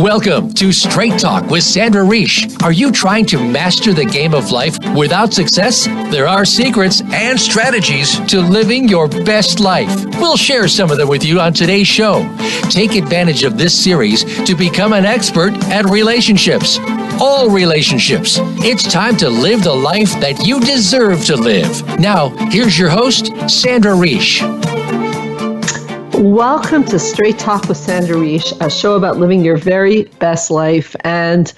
Welcome to Straight Talk with Sandra Reish. Are you trying to master the game of life without success? There are secrets and strategies to living your best life. We'll share some of them with you on today's show. Take advantage of this series to become an expert at relationships. All relationships. It's time to live the life that you deserve to live. Now, here's your host, Sandra Reish. Welcome to Straight Talk with Sandra Reish, a show about living your very best life. And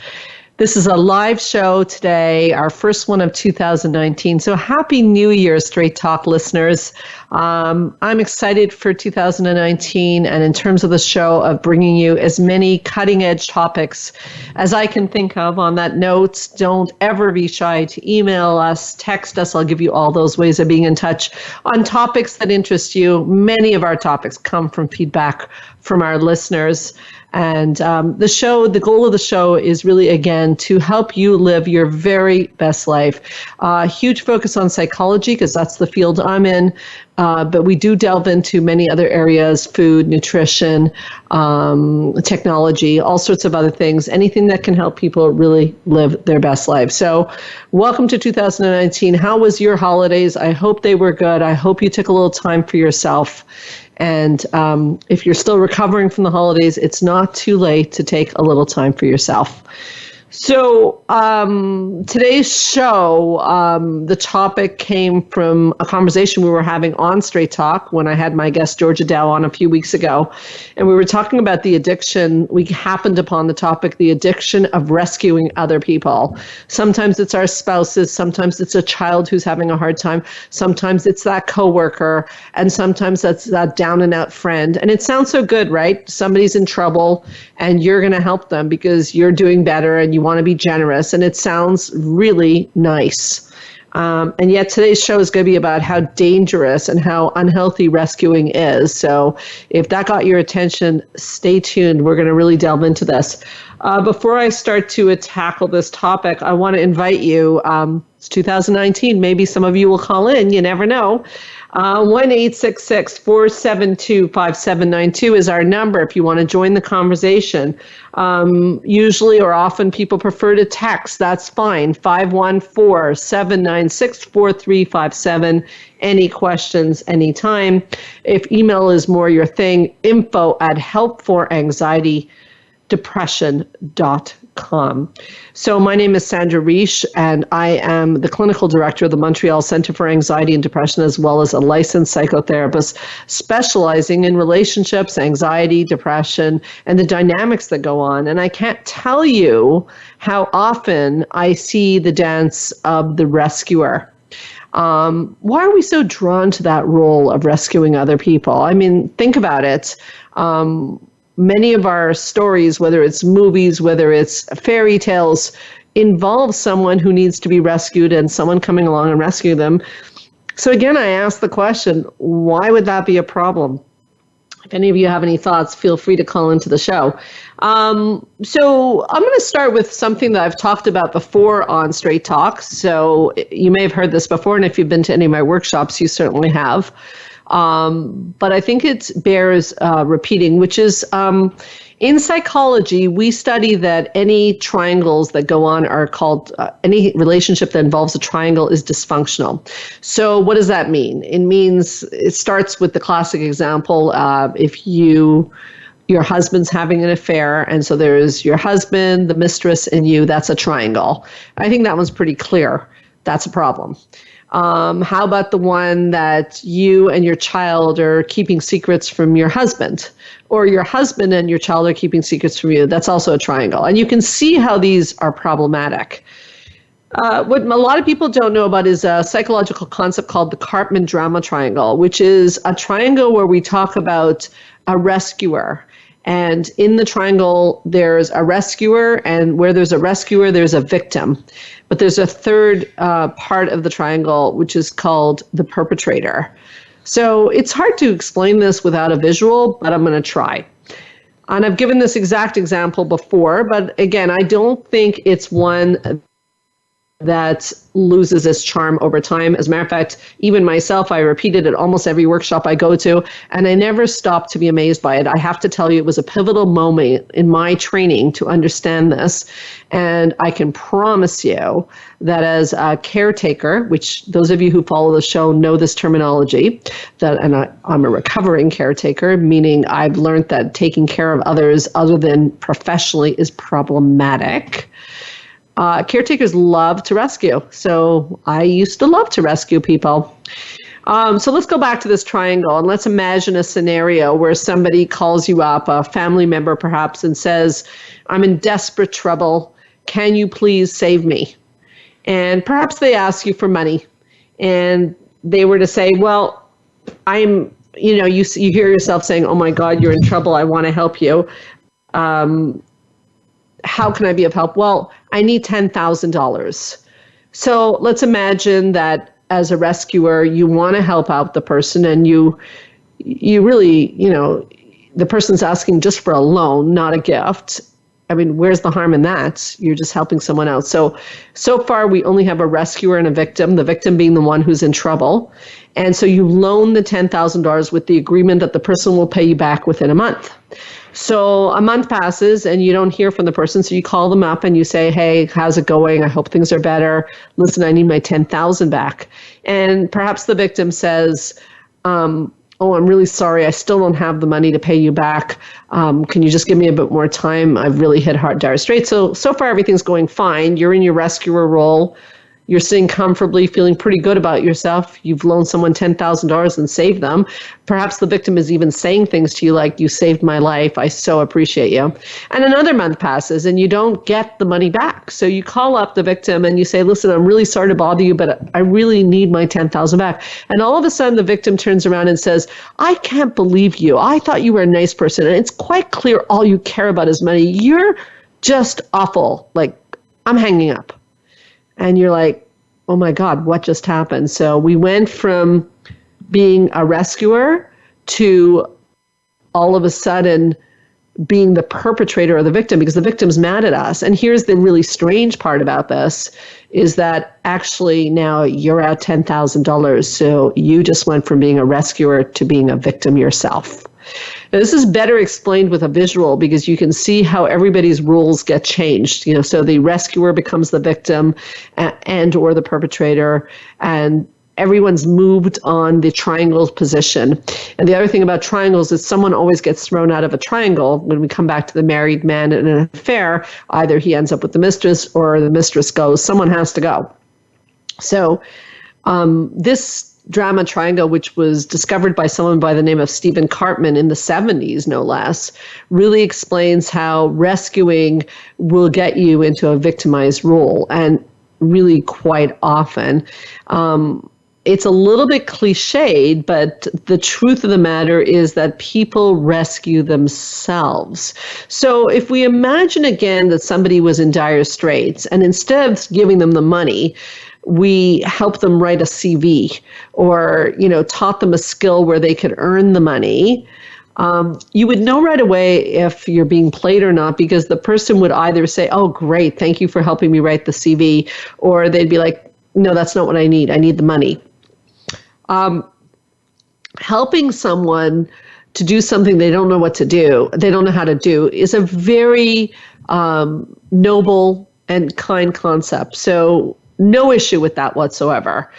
this is a live show today, our first one of 2019. So happy New Year, Straight Talk listeners. I'm excited for 2019, and in terms of the show, of bringing you as many cutting-edge topics as I can think of. On that note, don't ever be shy to email us, text us. I'll give you all those ways of being in touch on topics that interest you. Many of our topics come from feedback from our listeners. And the goal of the show is really, again, to help you live your very best life. Huge focus on psychology, because that's the field I'm in. But we do delve into many other areas: food, nutrition, technology, all sorts of other things, anything that can help people really live their best life. So welcome to 2019. How was your holidays? I hope they were good. I hope you took a little time for yourself. And if you're still recovering from the holidays, it's not too late to take a little time for yourself. So today's show, the topic came from a conversation we were having on Straight Talk when I had my guest Georgia Dow on a few weeks ago. And we were talking about the addiction. We happened upon the topic, the addiction of rescuing other people. Sometimes it's our spouses. Sometimes it's a child who's having a hard time. Sometimes it's that coworker. And sometimes that's that down and out friend. And it sounds so good, right? Somebody's in trouble and you're going to help them because you're doing better and you want to be generous, and it sounds really nice. And yet today's show is going to be about how dangerous and how unhealthy rescuing is. So if that got your attention, stay tuned. We're going to really delve into this. Before I start to tackle this topic, I want to invite you. It's 2019. Maybe some of you will call in. You never know. 1-866-472-5792 is our number if you want to join the conversation. Usually or often people prefer to text. That's fine. 514-796-4357. Any questions, anytime. If email is more your thing, info@helpforanxietydepression.com. So my name is Sandra Reish, and I am the clinical director of the Montreal Center for Anxiety and Depression, as well as a licensed psychotherapist specializing in relationships, anxiety, depression, and the dynamics that go on. And I can't tell you how often I see the dance of the rescuer. Why are we so drawn to that role of rescuing other people? I mean, think about it. Many of our stories, whether it's movies, whether it's fairy tales, involve someone who needs to be rescued and someone coming along and rescue them. So again, I ask the question, why would that be a problem? If any of you have any thoughts, feel free to call into the show. So I'm going to start with something that I've talked about before on Straight Talk. So you may have heard this before, and if you've been to any of my workshops, you certainly have. But I think it bears repeating, which is in psychology, we study that any triangles that go on are called, any relationship that involves a triangle is dysfunctional. So what does that mean? It means, it starts with the classic example, if your husband's having an affair, and so there's your husband, the mistress, and you, that's a triangle. I think that one's pretty clear. That's a problem. How about the one that you and your child are keeping secrets from your husband, or your husband and your child are keeping secrets from you? That's also a triangle. And you can see how these are problematic. What a lot of people don't know about is a psychological concept called the Karpman drama triangle, which is a triangle where we talk about a rescuer. And in the triangle, there's a rescuer, and where there's a rescuer, there's a victim. But there's a third part of the triangle, which is called the perpetrator. So it's hard to explain this without a visual, but I'm going to try. And I've given this exact example before, but again, I don't think it's one that loses its charm over time. As a matter of fact, even myself, I repeated it almost every workshop I go to, and I never stopped to be amazed by it. I have to tell you, it was a pivotal moment in my training to understand this. And I can promise you that as a caretaker, which those of you who follow the show know this terminology, I'm a recovering caretaker, meaning I've learned that taking care of others other than professionally is problematic. Caretakers love to rescue. So I used to love to rescue people. So let's go back to this triangle, and let's imagine a scenario where somebody calls you up, a family member perhaps, and says, I'm in desperate trouble. Can you please save me? And perhaps they ask you for money, and they were to say, well, you hear yourself saying, oh my God, you're in trouble. I want to help you. How can I be of help? Well, I need $10,000. So let's imagine that as a rescuer, you want to help out the person, and you really, the person's asking just for a loan, not a gift. I mean, where's the harm in that? You're just helping someone else. So far, we only have a rescuer and a victim, the victim being the one who's in trouble. And so you loan the $10,000 with the agreement that the person will pay you back within a month. So a month passes and you don't hear from the person. So you call them up and you say, hey, how's it going? I hope things are better. Listen, I need my $10,000 back. And perhaps the victim says, oh, I'm really sorry. I still don't have the money to pay you back. Can you just give me a bit more time? I've really hit dire straits. So far, everything's going fine. You're in your rescuer role. You're sitting comfortably, feeling pretty good about yourself. You've loaned someone $10,000 and saved them. Perhaps the victim is even saying things to you like, you saved my life. I so appreciate you. And another month passes and you don't get the money back. So you call up the victim and you say, listen, I'm really sorry to bother you, but I really need my $10,000 back. And all of a sudden the victim turns around and says, I can't believe you. I thought you were a nice person. And it's quite clear all you care about is money. You're just awful. Like, I'm hanging up. And you're like, oh my God, what just happened? So we went from being a rescuer to all of a sudden being the perpetrator or the victim because the victim's mad at us. And here's the really strange part about this is that actually now you're out $10,000. So you just went from being a rescuer to being a victim yourself. Now, this is better explained with a visual because you can see how everybody's roles get changed. So the rescuer becomes the victim and or the perpetrator, and everyone's moved on the triangle's position. And the other thing about triangles is someone always gets thrown out of a triangle. When we come back to the married man in an affair, either he ends up with the mistress or the mistress goes. Someone has to go. So this drama triangle, which was discovered by someone by the name of Stephen Cartman in the 70s, no less, really explains how rescuing will get you into a victimized role. And really quite often, it's a little bit cliched, but the truth of the matter is that people rescue themselves. So if we imagine again that somebody was in dire straits, and instead of giving them the money, we helped them write a CV or, taught them a skill where they could earn the money, you would know right away if you're being played or not, because the person would either say, oh, great, thank you for helping me write the CV, or they'd be like, no, that's not what I need. I need the money. Helping someone to do something they don't know what to do, they don't know how to do, is a very noble and kind concept. So no issue with that whatsoever.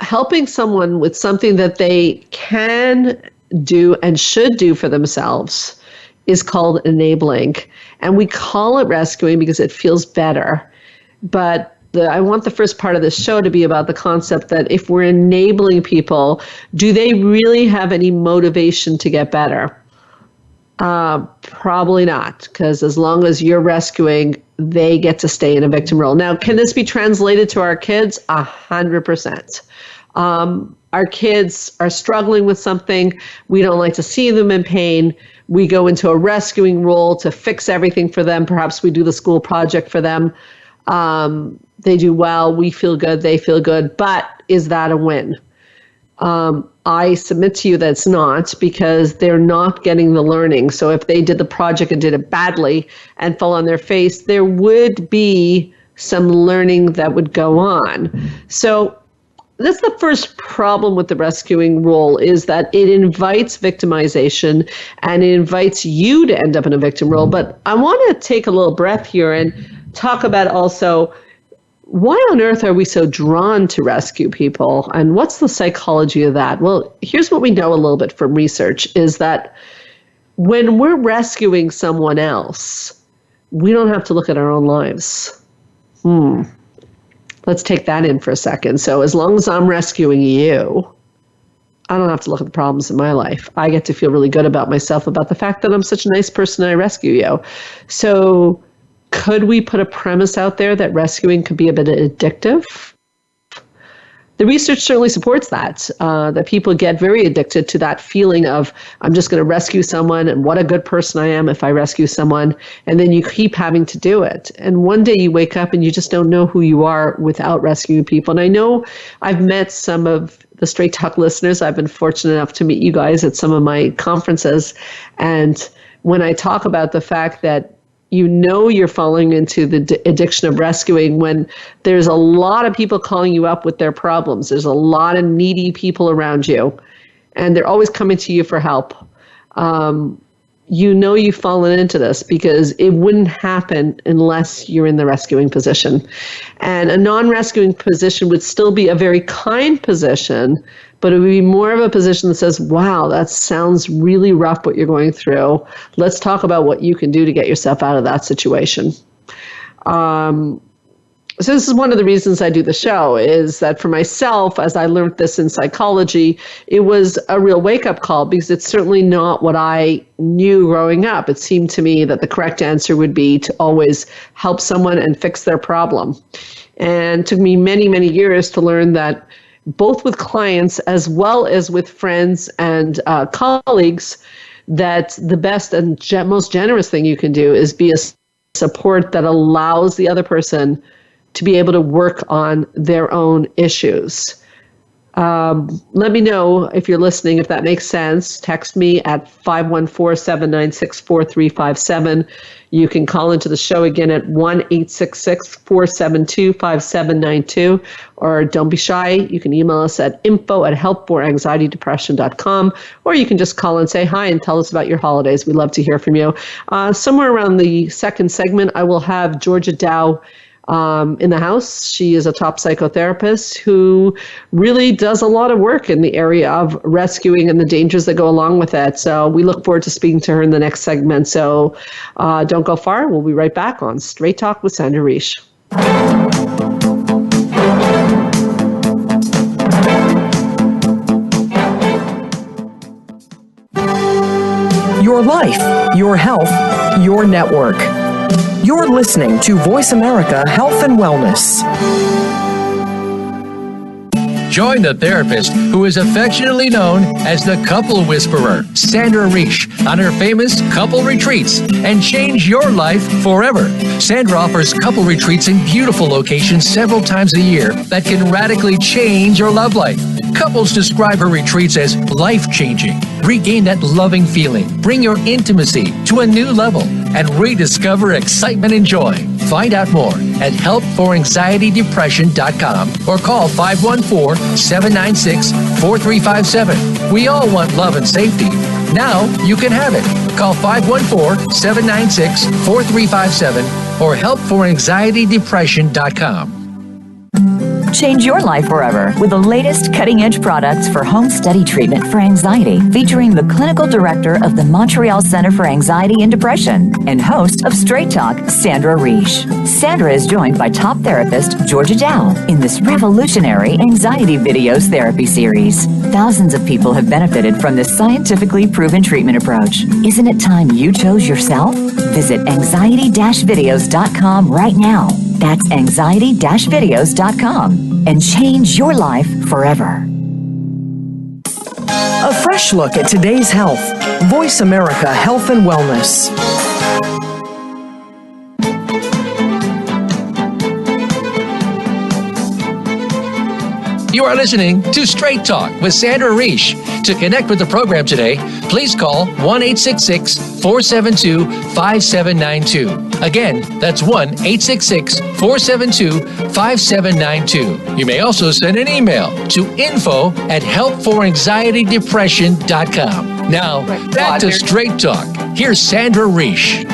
Helping someone with something that they can do and should do for themselves is called enabling. And we call it rescuing because it feels better. But I want the first part of this show to be about the concept that if we're enabling people, do they really have any motivation to get better? Probably not, because as long as you're rescuing, they get to stay in a victim role. Now, can this be translated to our kids? 100%. Our kids are struggling with something. We don't like to see them in pain. We go into a rescuing role to fix everything for them. Perhaps we do the school project for them. They do well. We feel good. They feel good. But is that a win? I submit to you that it's not, because they're not getting the learning. So if they did the project and did it badly and fell on their face, there would be some learning that would go on. So that's the first problem with the rescuing role, is that it invites victimization and it invites you to end up in a victim role. But I want to take a little breath here and talk about also, why on earth are we so drawn to rescue people? And what's the psychology of that? Well, here's what we know a little bit from research, is that when we're rescuing someone else, we don't have to look at our own lives. Let's take that in for a second. So as long as I'm rescuing you, I don't have to look at the problems in my life. I get to feel really good about myself, about the fact that I'm such a nice person and I rescue you. So could we put a premise out there that rescuing could be a bit addictive? The research certainly supports that, that people get very addicted to that feeling of, I'm just going to rescue someone, and what a good person I am if I rescue someone, and then you keep having to do it. And one day you wake up and you just don't know who you are without rescuing people. And I know I've met some of the Straight Talk listeners. I've been fortunate enough to meet you guys at some of my conferences. And when I talk about the fact that you're falling into the addiction of rescuing when there's a lot of people calling you up with their problems. There's a lot of needy people around you, and they're always coming to you for help. You've fallen into this because it wouldn't happen unless you're in the rescuing position. And a non-rescuing position would still be a very kind position, but it would be more of a position that says, wow, that sounds really rough what you're going through. Let's talk about what you can do to get yourself out of that situation. So this is one of the reasons I do the show, is that for myself, as I learned this in psychology, it was a real wake-up call, because it's certainly not what I knew growing up. It seemed to me that the correct answer would be to always help someone and fix their problem. And it took me many, many years to learn that both with clients as well as with friends and colleagues, that the best and most generous thing you can do is be a support that allows the other person to be able to work on their own issues. Let me know if you're listening, if that makes sense. Text me at 514-796-4357. You can call into the show again at 1-866-472-5792. Or don't be shy. You can email us at info@helpforanxietydepression.com. Or you can just call and say hi and tell us about your holidays. We'd love to hear from you. Somewhere around the second segment, I will have Georgia Dow in the house. She is a top psychotherapist who really does a lot of work in the area of rescuing and the dangers that go along with it. So we look forward to speaking to her in the next segment. So don't go far. We'll be right back on Straight Talk with Sandra Reish. Your life, your health, your network. You're listening to Voice America Health and Wellness. Join the therapist who is affectionately known as the Couple Whisperer, Sandra Reish, on her famous couple retreats, and change your life forever. Sandra offers couple retreats in beautiful locations several times a year that can radically change your love life. Couples describe her retreats as life-changing. Regain that loving feeling, bring your intimacy to a new level, and rediscover excitement and joy. Find out more at helpforanxietydepression.com or call 514-796-4357. We all want love and safety. Now you can have it. Call 514-796-4357 or helpforanxietydepression.com. Change your life forever with the latest cutting-edge products for home study treatment for anxiety, featuring the clinical director of the Montreal Center for Anxiety and Depression and host of Straight Talk, Sandra Reish. Sandra is joined by top therapist Georgia Dow in this revolutionary anxiety videos therapy series. Thousands of people have benefited from this scientifically proven treatment approach. Isn't it time you chose yourself? Visit anxiety-videos.com right now. That's anxiety-videos.com and change your life forever. A fresh look at today's health. Voice America Health and Wellness. You are listening to Straight Talk with Sandra Reish. To connect with the program today, please call 1-866-472-5792. Again, that's 1-866-472-5792. You may also send an email to info@helpforanxietydepression.com. Now, back to Straight Talk. Here's Sandra Reish.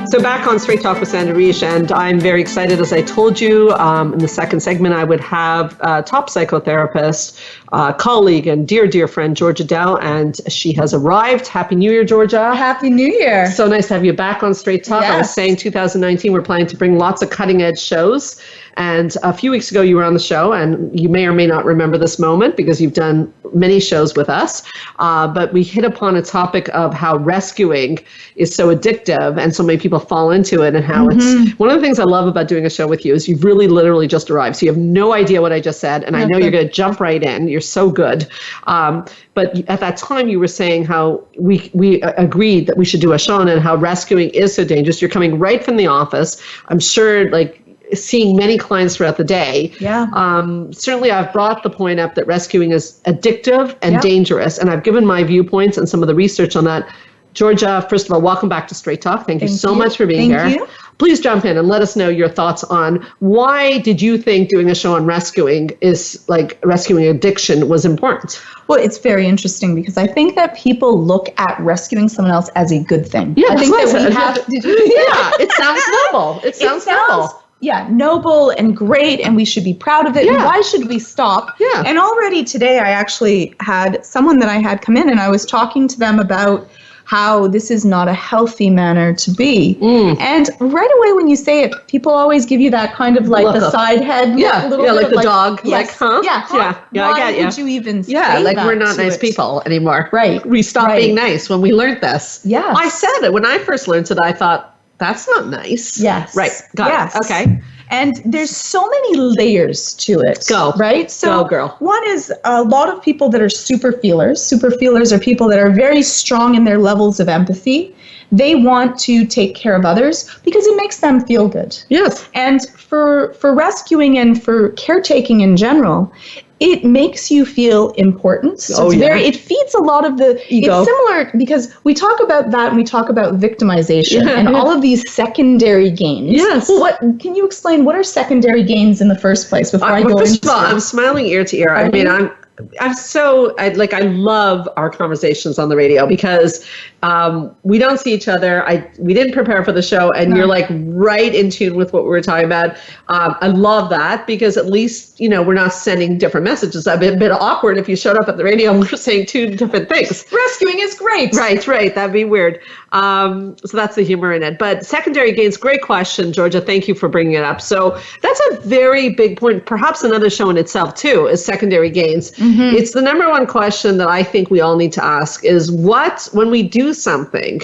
So back on Straight Talk with Sandra Reish, and I'm very excited. As I told you in the second segment, I would have top psychotherapist, colleague, and dear friend, Georgia Dow, and she has arrived. Happy New Year, Georgia. Happy New Year. So nice to have you back on Straight Talk. Yes. I was saying 2019, we're planning to bring lots of cutting edge shows. And a few weeks ago, you were on the show, and you may or may not remember this moment because you've done many shows with us. But we hit upon a topic of how rescuing is so addictive and so many people fall into it, and how it's one of the things I love about doing a show with you is you've really literally just arrived. So you have no idea what I just said, and I know you're going to jump right in. You're so good. But at that time, you were saying how we agreed that we should do a show on it, and how rescuing is so dangerous. You're coming right from the office. I'm sure, like, seeing many clients throughout the day. Yeah. Certainly I've brought the point up that rescuing is addictive and dangerous, and I've given my viewpoints and some of the research on that. Georgia, first of all, welcome back to Straight Talk. Thank you so much for being here. Thank you. Please jump in and let us know your thoughts on why did you think doing a show on rescuing addiction was important? Well, it's very interesting because I think that people look at rescuing someone else as a good thing. Yeah, I think that's that we nice. have. Yeah, it sounds noble. It sounds noble. Yeah, noble and great, and we should be proud of it. Yeah. And why should we stop? Yeah. And already today, I actually had someone that I had come in, and I was talking to them about how this is not a healthy manner to be. And right away when you say it, people always give you that kind of like the side head. Yeah, little like bit the of dog. Yes. Like, huh? Yeah, Yeah, I why get you. would you even say like that we're not to nice it? people anymore. Right. We stopped Right. being nice when we learned this. Yes. I said it. When I first learned it, I thought, that's not nice. Yes. Right. Got Yes. it. Okay. And there's so many layers to it. Go. Right? So Go, girl. One is a lot of people that are super feelers. Super feelers are people that are very strong in their levels of empathy. They want to take care of others because it makes them feel good. Yes. And for rescuing and for caretaking in general, it makes you feel important. So it feeds a lot of the ego. It's similar because we talk about that and we talk about victimization and all of these secondary gains. Yes. Well, what can you explain? What are secondary gains in the first place before I go First into of all, I'm smiling ear to ear. I mean, I love our conversations on the radio because we don't see each other. We didn't prepare for the show, and you're like right in tune with what we were talking about. I love that because at least, we're not sending different messages. That'd be a bit awkward if you showed up at the radio and we're saying two different things. rescuing is great. Right. That'd be weird. So that's the humor in it. But secondary gains, great question, Georgia. Thank you for bringing it up. So that's a very big point. Perhaps another show in itself, too, is secondary gains. It's the number one question that I think we all need to ask is when we do something,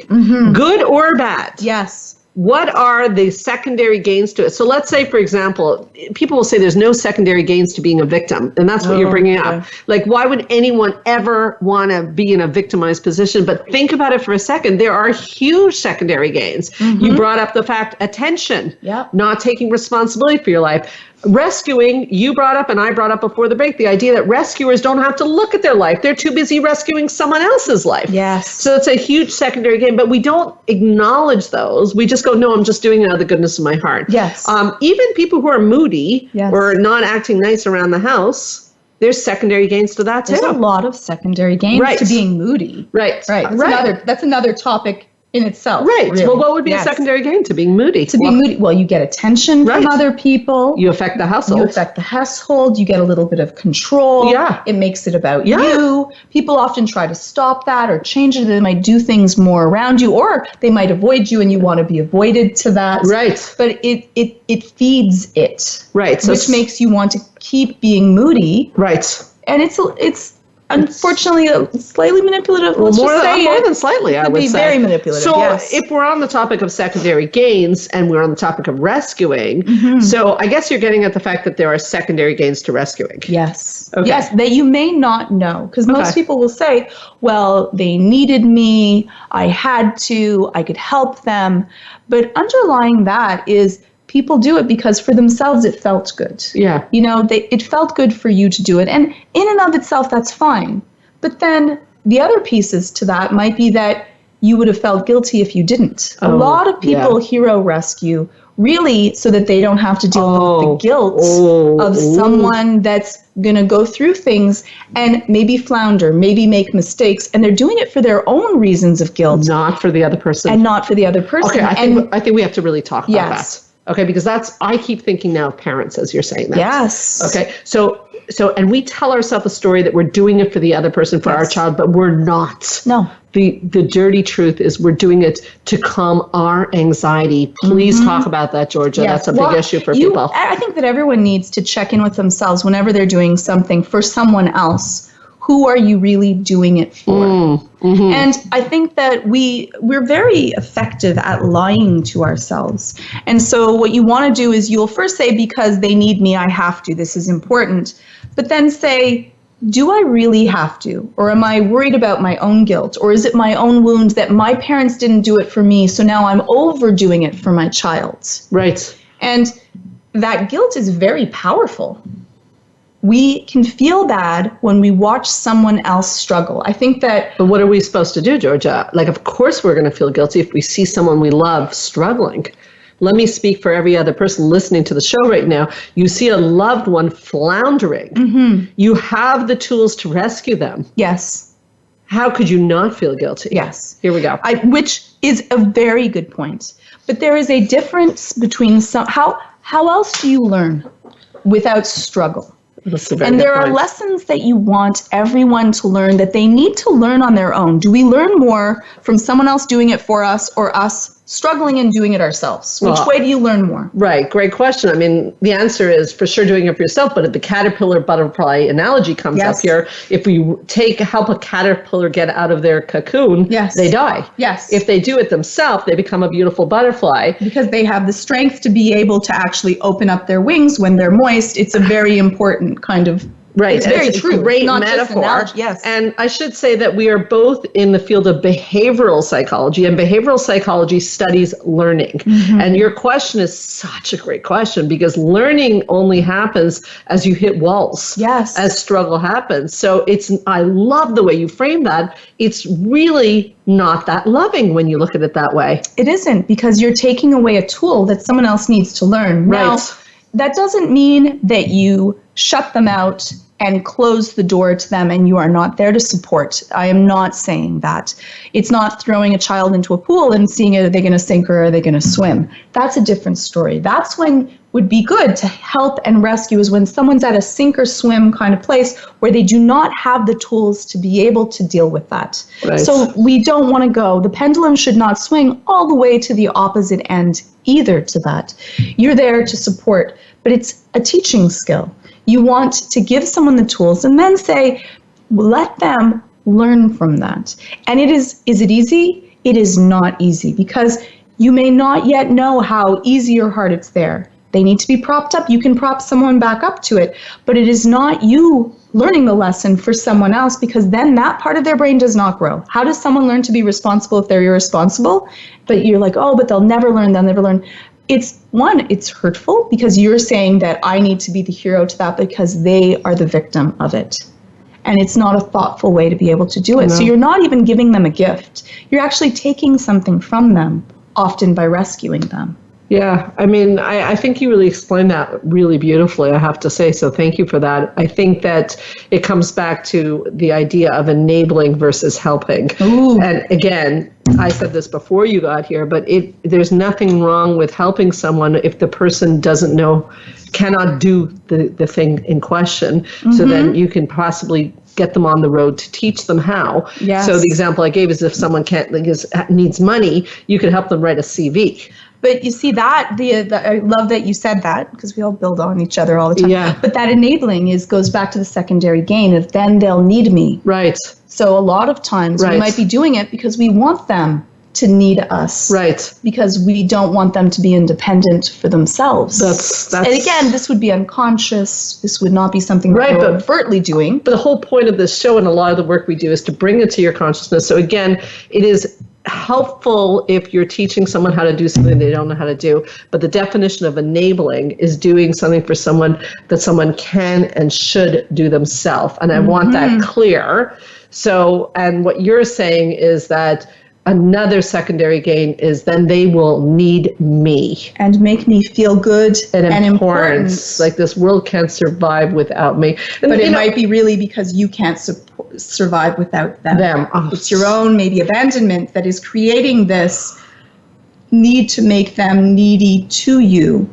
good or bad? Yes. What are the secondary gains to it? So let's say, for example, people will say there's no secondary gains to being a victim. And that's what you're bringing up. Like, why would anyone ever want to be in a victimized position? But think about it for a second. There are huge secondary gains. You brought up the fact, attention, not taking responsibility for your life. Rescuing, you brought up and I brought up before the break, the idea that rescuers don't have to look at their life. They're too busy rescuing someone else's life. Yes. So it's a huge secondary gain, but we don't acknowledge those. We just go, no, I'm just doing it out of the goodness of my heart. Yes. Even people who are moody Yes. or not acting nice around the house, there's secondary gains to that too. There's a lot of secondary gains Right. to being moody. Right. That's another topic in itself. Right. Really. Well, what would be Yes. a secondary gain to being moody? To be moody? Well, you get attention Right. from other people. You affect the household. You affect the household. You get a little bit of control. Yeah. It makes it about Yeah. you. People often try to stop that or change it. They might do things more around you, or they might avoid you and you want to be avoided to that. Right. But it feeds it. Right. So Which makes you want to keep being moody. right. And it's unfortunately slightly manipulative. Let's more just say it. than slightly, I Could would be say. very manipulative, So yes. if we're on the topic of secondary gains and we're on the topic of rescuing, so I guess you're getting at the fact that there are secondary gains to rescuing. Yes. Okay. Yes, that you may not know, because most Okay. people will say, well, they needed me, I had to, I could help them. But underlying that is people do it because for themselves it felt good. Yeah. You know, it felt good for you to do it. And in and of itself, that's fine. But then the other pieces to that might be that you would have felt guilty if you didn't. A lot of people hero rescue really so that they don't have to deal with the guilt of someone that's going to go through things and maybe flounder, maybe make mistakes, and they're doing it for their own reasons of guilt. Not for the other person. And not for the other person. Okay, I think we have to really talk about that. Okay, because I keep thinking now of parents as you're saying that. Yes. Okay, so and we tell ourselves a story that we're doing it for the other person, for our child, but we're not. No. The dirty truth is we're doing it to calm our anxiety. Please talk about that, Georgia. Yes. That's a big issue for people. I think that everyone needs to check in with themselves whenever they're doing something for someone else. Who are you really doing it for? And I think that we're very effective at lying to ourselves. And so what you want to do is you'll first say, because they need me, I have to. This is important. But then say, do I really have to? Or am I worried about my own guilt? Or is it my own wound that my parents didn't do it for me, so now I'm overdoing it for my child? Right. And that guilt is very powerful. We can feel bad when we watch someone else struggle. I think that... But what are we supposed to do, Georgia? Like, of course we're going to feel guilty if we see someone we love struggling. Let me speak for every other person listening to the show right now. You see a loved one floundering. You have the tools to rescue them. Yes. How could you not feel guilty? Yes. Here we go. Which is a very good point. But there is a difference between how else do you learn without struggle? And there are lessons that you want everyone to learn that they need to learn on their own. Do we learn more from someone else doing it for us or us struggling and doing it ourselves? Which way do you learn more? Right. Great question. I mean, the answer is for sure doing it for yourself. But if the caterpillar butterfly analogy comes up here, if we help a caterpillar get out of their cocoon, they die. Yes. If they do it themselves, they become a beautiful butterfly. Because they have the strength to be able to actually open up their wings when they're moist. It's a very important kind of... Right. It's very true. Great not metaphor. Just yes. And I should say that we are both in the field of behavioral psychology, and behavioral psychology studies learning. And your question is such a great question because learning only happens as you hit walls. Yes. As struggle happens. So I love the way you frame that. It's really not that loving when you look at it that way. It isn't, because you're taking away a tool that someone else needs to learn. Right. Now, that doesn't mean that you shut them out and close the door to them and you are not there to support. I am not saying that. It's not throwing a child into a pool and seeing are they going to sink or are they going to swim. That's a different story. That's when would be good to help and rescue, is when someone's at a sink or swim kind of place where they do not have the tools to be able to deal with that. Right. So we don't want to go. The pendulum should not swing all the way to the opposite end either to that. You're there to support, but it's a teaching skill. You want to give someone the tools and then say, let them learn from that. And is it easy? It is not easy, because you may not yet know how easy or hard it's there. They need to be propped up. You can prop someone back up to it, but it is not you learning the lesson for someone else, because then that part of their brain does not grow. How does someone learn to be responsible if they're irresponsible? But you're like, oh, but they'll never learn. It's hurtful because you're saying that I need to be the hero to that because they are the victim of it. And it's not a thoughtful way to be able to do it. No. So you're not even giving them a gift. You're actually taking something from them, often by rescuing them. Yeah, I mean, I think you really explained that really beautifully, I have to say, so thank you for that. I think that it comes back to the idea of enabling versus helping. Ooh. And again, I said this before you got here, but there's nothing wrong with helping someone if the person cannot do the thing in question. Mm-hmm. So then you can possibly get them on the road to teach them how. Yes. So the example I gave is if someone needs money, you could help them write a CV. But you see that, I love that you said that, because we all build on each other all the time. Yeah. But that enabling goes back to the secondary gain of then they'll need me. Right. So a lot of times we might be doing it because we want them to need us. Right. Because we don't want them to be independent for themselves. That's and again, this would be unconscious. This would not be something that we're overtly doing. But the whole point of this show and a lot of the work we do is to bring it to your consciousness. So again, it is helpful if you're teaching someone how to do something they don't know how to do. But the definition of enabling is doing something for someone that someone can and should do themselves. And I want that clear. So, and what you're saying is that another secondary gain is then they will need me. And make me feel good and important. Like this world can't survive without me. And, but it might be really because you can't survive without them. Oh. It's your own maybe abandonment that is creating this need to make them needy to you.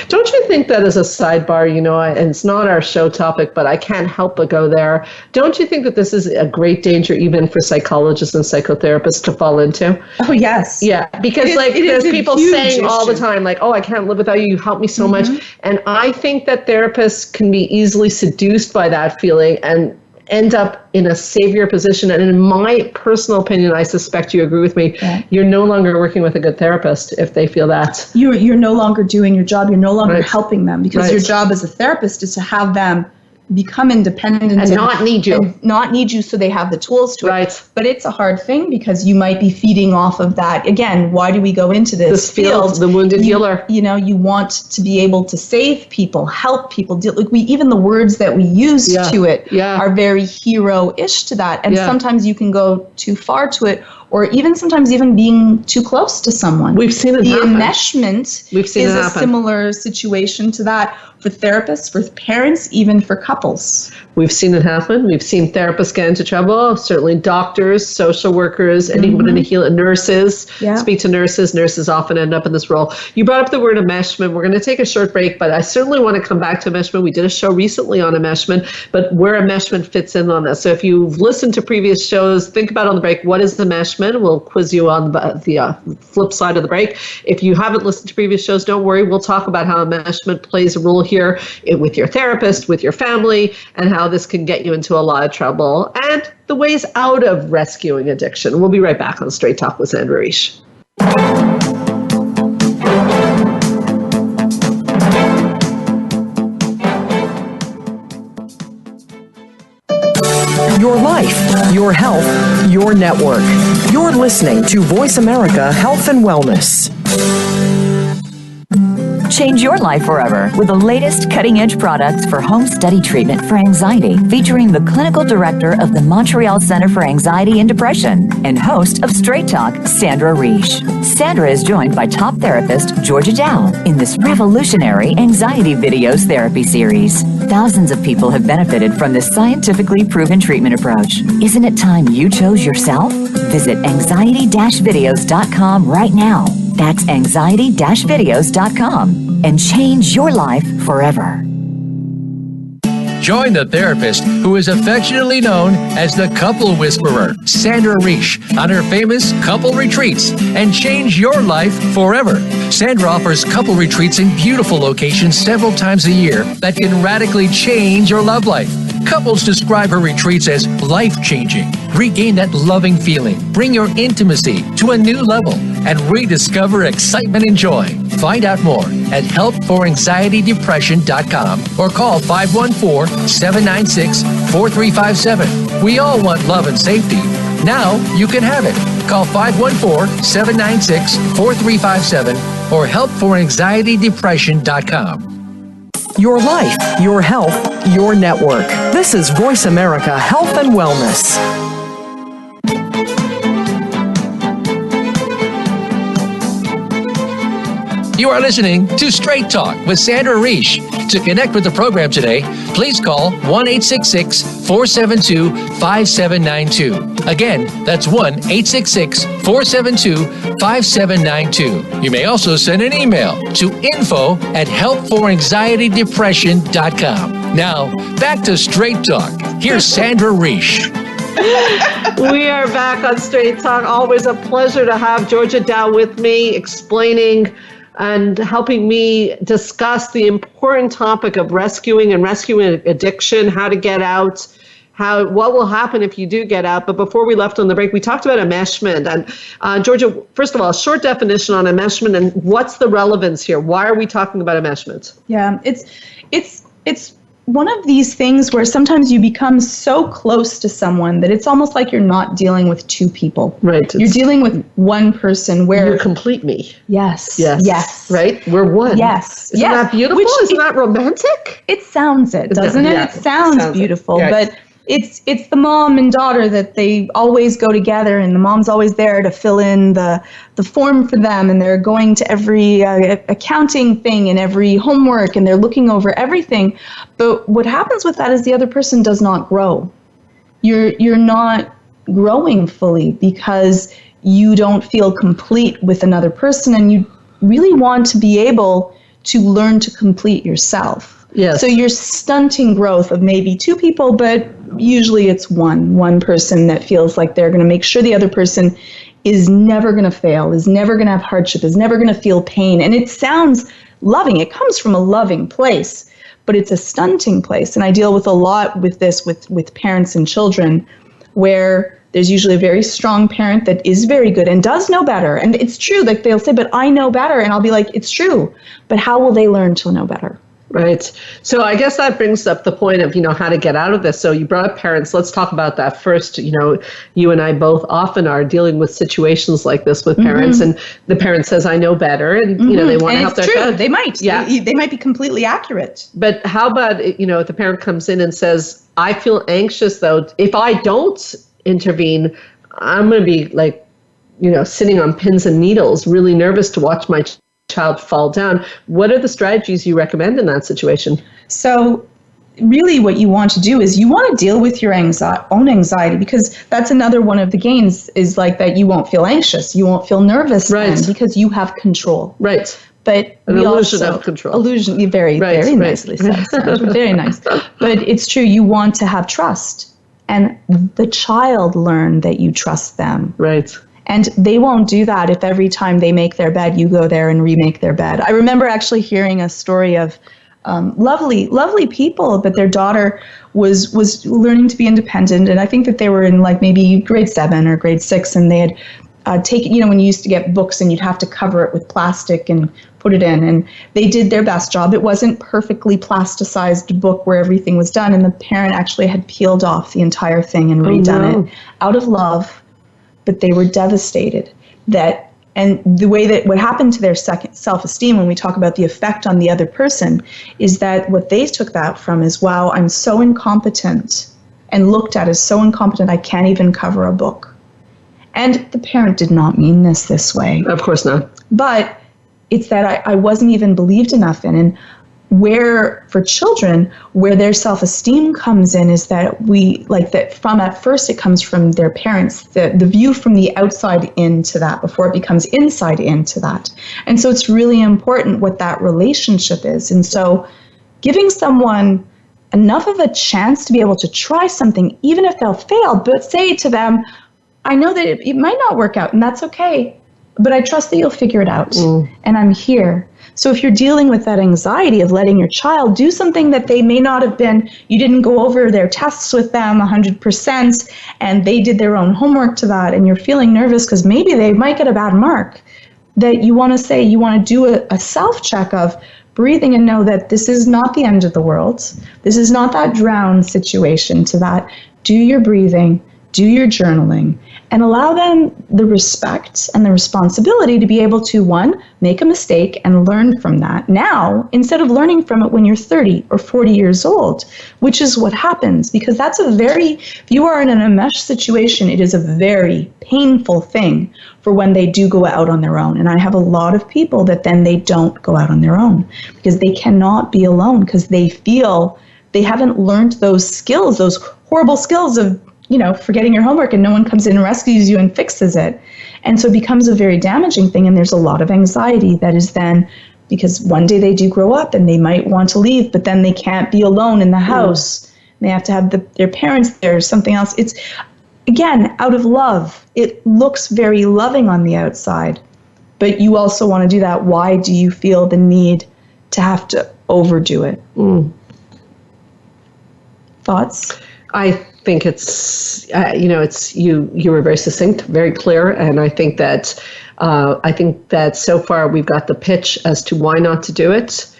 Don't you think that as a sidebar, and it's not our show topic, but I can't help but go there. Don't you think that this is a great danger even for psychologists and psychotherapists to fall into? Oh, yes. Yeah, because there's people saying all the time, like, oh, I can't live without you. You help me so much. And I think that therapists can be easily seduced by that feeling and end up in a savior position. And in my personal opinion, I suspect you agree with me, you're no longer working with a good therapist if they feel that. You're no longer doing your job. You're no longer helping them, because your job as a therapist is to have them become independent and not need you. And not need you so they have the tools to it. But it's a hard thing because you might be feeding off of that. Again, why do we go into this field? The wounded healer. You want to be able to save people, help people. Even the words that we use to it are very hero-ish to that. And sometimes you can go too far to it, or even sometimes even being too close to someone. We've seen it happen. The enmeshment is a similar situation to that for therapists, for parents, even for couples. We've seen it happen. We've seen therapists get into trouble, certainly doctors, social workers, anyone in the healing, nurses, speak to nurses. Nurses often end up in this role. You brought up the word enmeshment. We're going to take a short break, but I certainly want to come back to enmeshment. We did a show recently on enmeshment, but where enmeshment fits in on this. So if you've listened to previous shows, think about on the break, what is enmeshment? We'll quiz you on the flip side of the break. If you haven't listened to previous shows, don't worry. We'll talk about how enmeshment plays a role here with your therapist, with your family, and how this can get you into a lot of trouble, and the ways out of rescuing addiction. We'll be right back on Straight Talk with Sandra Reish. Your life, your health, your network. You're listening to Voice America Health and Wellness. Change your life forever with the latest cutting-edge products for home study treatment for anxiety, featuring the clinical director of the Montreal Center for Anxiety and Depression and host of Straight Talk, Sandra Reish. Sandra is joined by top therapist Georgia Dow in this revolutionary anxiety videos therapy series. Thousands of people have benefited from this scientifically proven treatment approach. Isn't it time you chose yourself? Visit anxiety-videos.com right now. That's anxiety-videos.com and change your life forever. Join the therapist who is affectionately known as the Couple Whisperer, Sandra Reish, on her famous couple retreats, and change your life forever. Sandra offers couple retreats in beautiful locations several times a year that can radically change your love life. Couples describe her retreats as life-changing. Regain that loving feeling, bring your intimacy to a new level, and rediscover excitement and joy. Find out more at helpforanxietydepression.com or call 514-796-4357. We all want love and safety. Now you can have it. Call 514-796-4357 or helpforanxietydepression.com. Your life, your health, your network. This is Voice America Health and Wellness. You are listening to Straight Talk with Sandra Reish. To connect with the program today, please call 1-866-472-5792. Again, that's 1-866-472-5792. You may also send an email to info@helpforanxietydepression.com. Now, back to Straight Talk. Here's Sandra Reish. We are back on Straight Talk. Always a pleasure to have Georgia Dow with me, explaining and helping me discuss the important topic of rescuing addiction, how to get out, what will happen if you do get out. But before we left on the break, we talked about enmeshment. And Georgia, first of all, a short definition on enmeshment and what's the relevance here? Why are we talking about enmeshment? Yeah, it's one of these things where sometimes you become so close to someone that it's almost like you're not dealing with two people. Right. You're dealing with one person where... You complete me. Yes. Right? We're one. Yes. Isn't that beautiful? Isn't that romantic? It sounds it, doesn't it? Yeah, it sounds beautiful, yes. but it's the mom and daughter that they always go together, and the mom's always there to fill in the form for them, and they're going to every accounting thing and every homework, and they're looking over everything. But what happens with that is the other person does not grow. You're not growing fully because you don't feel complete with another person, and you really want to be able to learn to complete yourself. Yes. So you're stunting growth of maybe two people, but usually it's one person that feels like they're going to make sure the other person is never going to fail, is never going to have hardship, is never going to feel pain. And it sounds loving. It comes from a loving place, but it's a stunting place. And I deal with a lot with this with parents and children, where there's usually a very strong parent that is very good and does know better. And it's true, like they'll say, but I know better. And I'll be like, it's true. But how will they learn to know better? Right. So I guess that brings up the point of, how to get out of this. So you brought up parents. Let's talk about that first. You and I both often are dealing with situations like this with parents, and the parent says, I know better. And, they want to help their child. They might. Yeah. They might be completely accurate. But how about, if the parent comes in and says, I feel anxious, though, if I don't intervene, I'm going to be like, sitting on pins and needles, really nervous to watch my child fall down. What are the strategies you recommend in that situation? So really what you want to do is you want to deal with your own anxiety, because that's another one of the gains is like that you won't feel anxious. You won't feel nervous then, because you have control. Right. But an illusion of control. Illusion, very nicely said. Very nice. But it's true, you want to have trust. And the child learn that you trust them. Right. And they won't do that if every time they make their bed, you go there and remake their bed. I remember actually hearing a story of lovely people, but their daughter was learning to be independent. And I think that they were in like maybe grade 7 or grade 6, and they had taken, when you used to get books and you'd have to cover it with plastic and put it in. And they did their best job. It wasn't perfectly plasticized book where everything was done. And the parent actually had peeled off the entire thing and redone it out of love. But they were devastated and the way that what happened to their second self-esteem when we talk about the effect on the other person is that what they took that from is, wow, I'm so incompetent, and looked at as so incompetent I can't even cover a book. And the parent did not mean this way. Of course not. But it's that I wasn't even believed enough in. And where for children, where their self-esteem comes in is that we like that from at first it comes from their parents, the view from the outside into that before it becomes inside into that. And so it's really important what that relationship is. And so giving someone enough of a chance to be able to try something, even if they'll fail, but say to them, I know that it might not work out and that's okay, but I trust that you'll figure it out and I'm here. So if you're dealing with that anxiety of letting your child do something that they may not have been, you didn't go over their tests with them 100% and they did their own homework to that, and you're feeling nervous because maybe they might get a bad mark, that you want to say, you want to do a self-check of breathing and know that this is not the end of the world. This is not that drown situation to that. Do your breathing, do your journaling, and allow them the respect and the responsibility to be able to, one, make a mistake and learn from that now, instead of learning from it when you're 30 or 40 years old, which is what happens, because that's if you are in an enmesh situation, it is a very painful thing for when they do go out on their own. And I have a lot of people that then they don't go out on their own because they cannot be alone, because they feel they haven't learned those skills, those horrible skills of forgetting your homework and no one comes in and rescues you and fixes it. And so it becomes a very damaging thing. And there's a lot of anxiety that is then because one day they do grow up and they might want to leave, but then they can't be alone in the house. They have to have their parents there or something else. It's, again, out of love. It looks very loving on the outside, but you also want to do that. Why do you feel the need to have to overdo it? Thoughts? I think it's, you were very succinct, very clear. And I think that so far we've got the pitch as to why not to do it.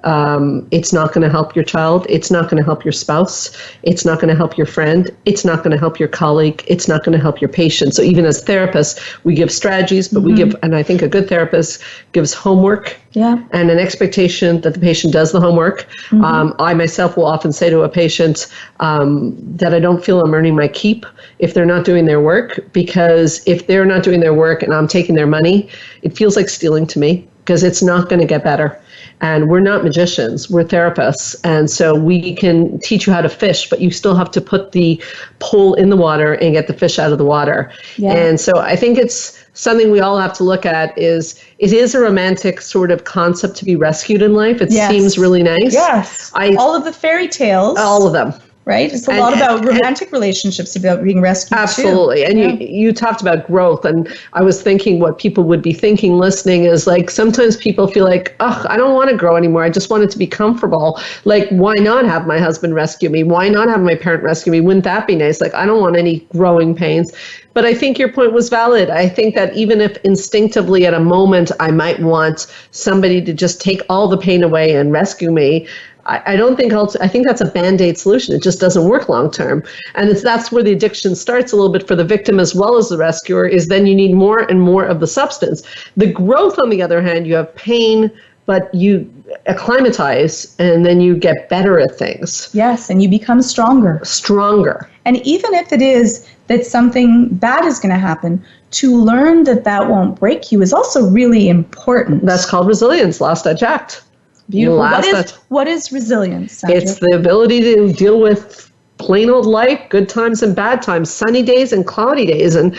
It's not going to help your child. It's not going to help your spouse. It's not going to help your friend. It's not going to help your colleague. It's not going to help your patient. So even as therapists, we give strategies, but we give, and I think a good therapist gives homework and an expectation that the patient does the homework. I myself will often say to a patient that I don't feel I'm earning my keep if they're not doing their work, because if they're not doing their work and I'm taking their money, it feels like stealing to me, because it's not going to get better. And we're not magicians, we're therapists. And so we can teach you how to fish, but you still have to put the pole in the water and get the fish out of the water. Yeah. And so I think it's something we all have to look at is, it is a romantic sort of concept to be rescued in life. It seems really nice. Yes. All of the fairy tales. All of them. Right? It's a lot about romantic relationships, about being rescued. Absolutely. Too. And you talked about growth, and I was thinking what people would be thinking listening is like, sometimes people feel like, oh, I don't want to grow anymore. I just want it to be comfortable. Like, why not have my husband rescue me? Why not have my parent rescue me? Wouldn't that be nice? Like, I don't want any growing pains. But I think your point was valid. I think that even if instinctively at a moment I might want somebody to just take all the pain away and rescue me, I don't think I think that's a Band-Aid solution. It just doesn't work long term. And that's where the addiction starts a little bit for the victim as well as the rescuer, is then you need more and more of the substance. The growth, on the other hand, you have pain, but you acclimatize and then you get better at things. Yes, and you become stronger. Stronger. And even if it is that something bad is going to happen, to learn that that won't break you is also really important. That's called resilience. Last I checked. Beautiful. What is resilience, Sandra? It's the ability to deal with plain old life, good times and bad times, sunny days and cloudy days. And,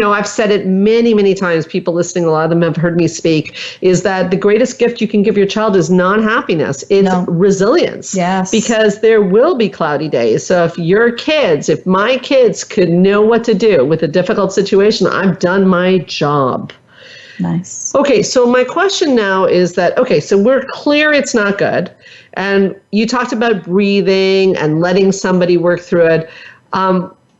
I've said it many, many times, people listening, a lot of them have heard me speak, is that the greatest gift you can give your child is non-happiness. It's resilience. Yes. Because there will be cloudy days. So if my kids could know what to do with a difficult situation, I've done my job. Nice. Okay, so my question now is that, so we're clear it's not good. And you talked about breathing and letting somebody work through it.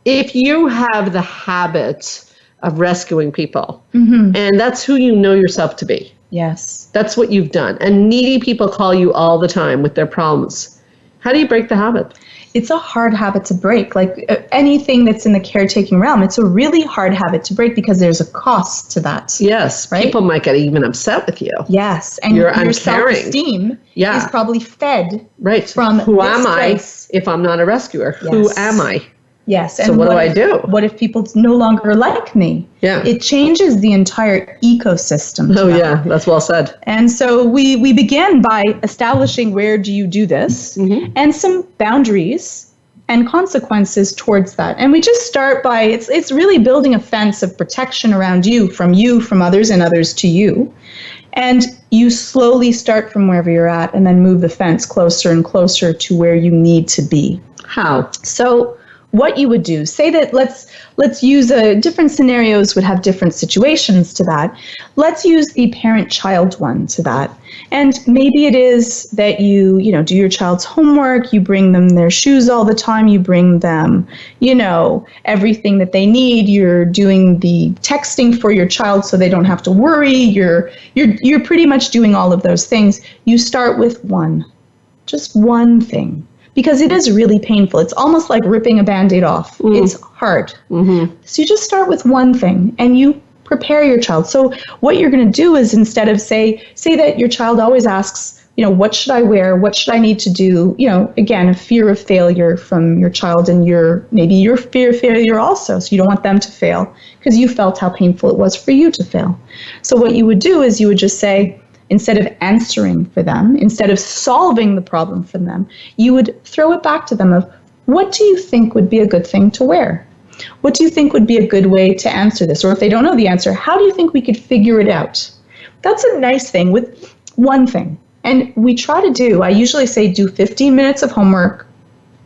If you have the habit of rescuing people, and that's who you know yourself to be. Yes. That's what you've done. And needy people call you all the time with their problems. How do you break the habit? It's a hard habit to break. Like anything that's in the caretaking realm, it's a really hard habit to break because there's a cost to that. Yes. Right? People might get even upset with you. Yes. And your self-esteem is probably fed from who am I if I'm not a rescuer? Yes. Who am I? Yes. So what do I do? What if people no longer like me? Yeah. It changes the entire ecosystem. Oh, yeah. That's well said. And so we begin by establishing where do you do this and some boundaries and consequences towards that. And we just start by, it's really building a fence of protection around you, from others, and others to you. And you slowly start from wherever you're at and then move the fence closer and closer to where you need to be. How? So what you would do, say that let's use different scenarios would have different situations to that. Let's use the parent-child one to that. And maybe it is that you do your child's homework, you bring them their shoes all the time, you bring them, everything that they need, you're doing the texting for your child so they don't have to worry, you're pretty much doing all of those things. You start with just one thing. Because it is really painful. It's almost like ripping a Band-Aid off. It's hard. So you just start with one thing and you prepare your child. So what you're going to do is, instead of say that your child always asks, what should I wear? What should I need to do? Again, a fear of failure from your child, and maybe your fear of failure also. So you don't want them to fail because you felt how painful it was for you to fail. So what you would do is you would just say, instead of answering for them, instead of solving the problem for them, you would throw it back to them of, what do you think would be a good thing to wear? What do you think would be a good way to answer this? Or if they don't know the answer, how do you think we could figure it out? That's a nice thing with one thing. And we try to I usually say do 15 minutes of homework